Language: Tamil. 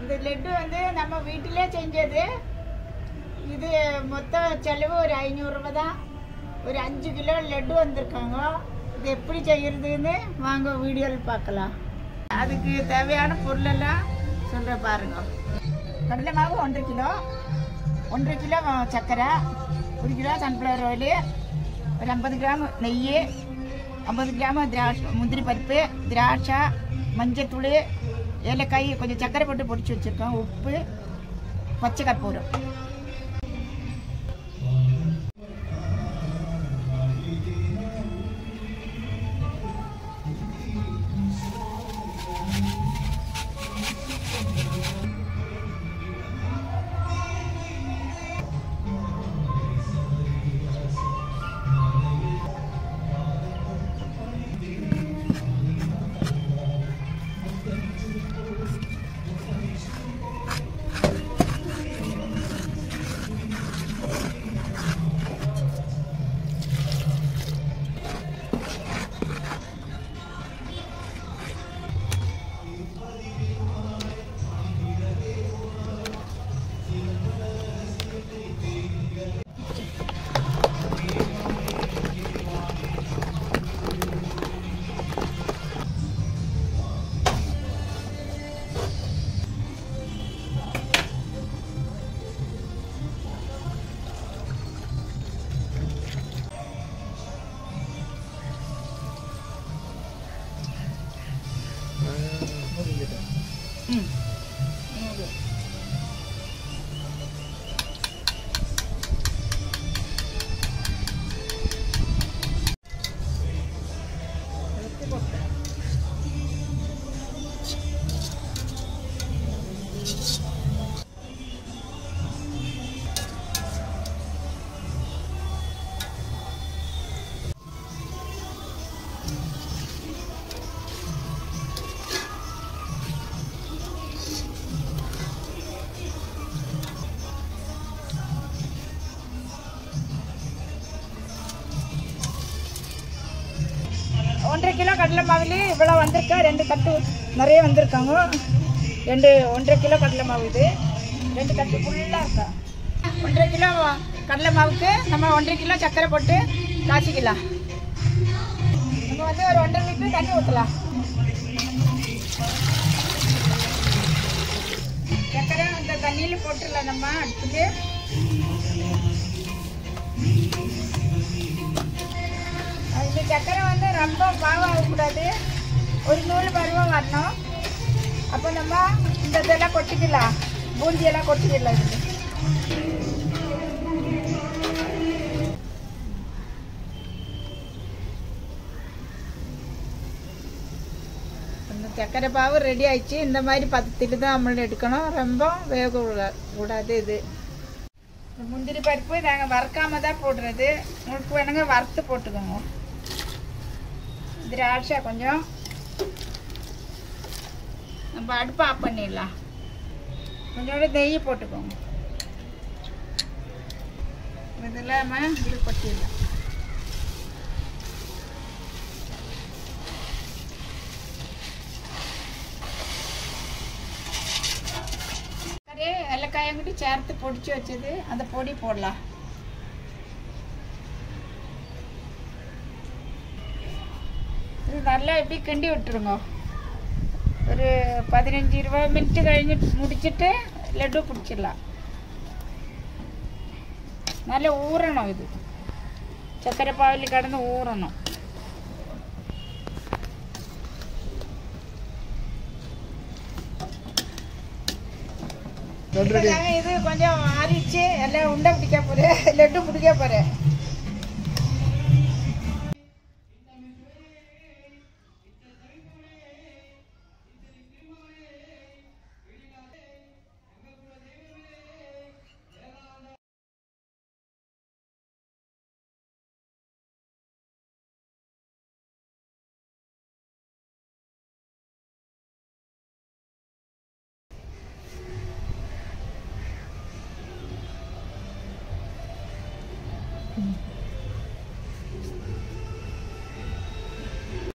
இந்த லட்டு வந்து நம்ம வீட்டிலே செஞ்சது. இது மொத்த செலவு ஒரு 500 ரூபாய் தான். ஒரு 5 கிலோ லட்டு வந்திருக்காங்க. இது எப்படி செய்யறதுன்னு வாங்க வீடியோவில் பார்க்கலாம். அதுக்கு தேவையான பொருளெல்லாம் சொல்ற பாருங்க. கடலை மாவு 1.5 கிலோ, 1.5 கிலோ சர்க்கரை, 1 கிலோ சன்ஃப்ளவர் ஆயில், ஒரு 50 கிராம் நெய், 50 கிராம் முந்திரி பருப்பு, திராட்சை, மஞ்சத்தூள், ஏலக்காய், கொஞ்சம் சர்க்கரை போட்டு பொடிச்சு வச்சுருக்கோம், உப்பு, பச்சை கற்பூரம். ஒன்றரை கிலோ கடலை மாவுல இவ்வளோ வந்திருக்கா. 2 தட்டு நிறைய வந்திருக்காங்க. 1.5 கிலோ கடலை மாவு. இது 2 தட்டு ஃபுல்லாக இருக்கா. 1.5 கிலோ கடலை மாவுக்கு நம்ம 1.5 கிலோ சர்க்கரை போட்டு காய்ச்சிக்கலாம். நம்ம வந்து ஒரு 1.5 லிட்டர் தண்ணி ஊற்றலாம். சர்க்கரை அந்த தண்ணியில் போட்டுடலாம். நம்ம அடுத்துட்டு இந்த சர்க்கரை வந்து ரொம்ப பாவாகக்கூடாது, ஒரு நூல் பருவம் வரணும். அப்போ நம்ம இந்த இதெல்லாம் கொட்டிக்கலாம், பூந்தியெல்லாம் கொட்டிக்கலாம். இந்த சர்க்கரை பாவு ரெடி ஆயிடுச்சு. இந்த மாதிரி பதத்தில் தான் நம்மள எடுக்கணும், ரொம்ப வேக கூடாது. இது முந்திரி பருப்பு நாங்கள் வறுக்காம தான் போடுறது. உங்களுக்கு வேணுங்க வறுத்து போட்டுக்கோங்க. திராட்சை கொஞ்சம் நம்ம அடுப்பு ஆஃப் பண்ணிடலாம். கொஞ்சோட நெய் போட்டுக்கோங்க. இதெல்லாம் நம்ம இது கொட்டிடலாம். ஏலக்காயங்கிட்டு சேர்த்து பொடிச்சு வச்சது அந்த பொடி போடலாம். இது நல்லா எப்படி கிண்டி விட்டுருங்க. ஒரு 15-20 மினிட் கழிஞ்சு முடிச்சுட்டு லட்டு பிடிச்சிடலாம். நல்லா ஊறணும். இது சர்க்கரை பாவில் கடந்து ஊறணும். இது கொஞ்சம் ஆறிச்சு. எல்லாம் உண்டை பிடிக்க போறேன், லட்டு பிடிக்க போறேன்.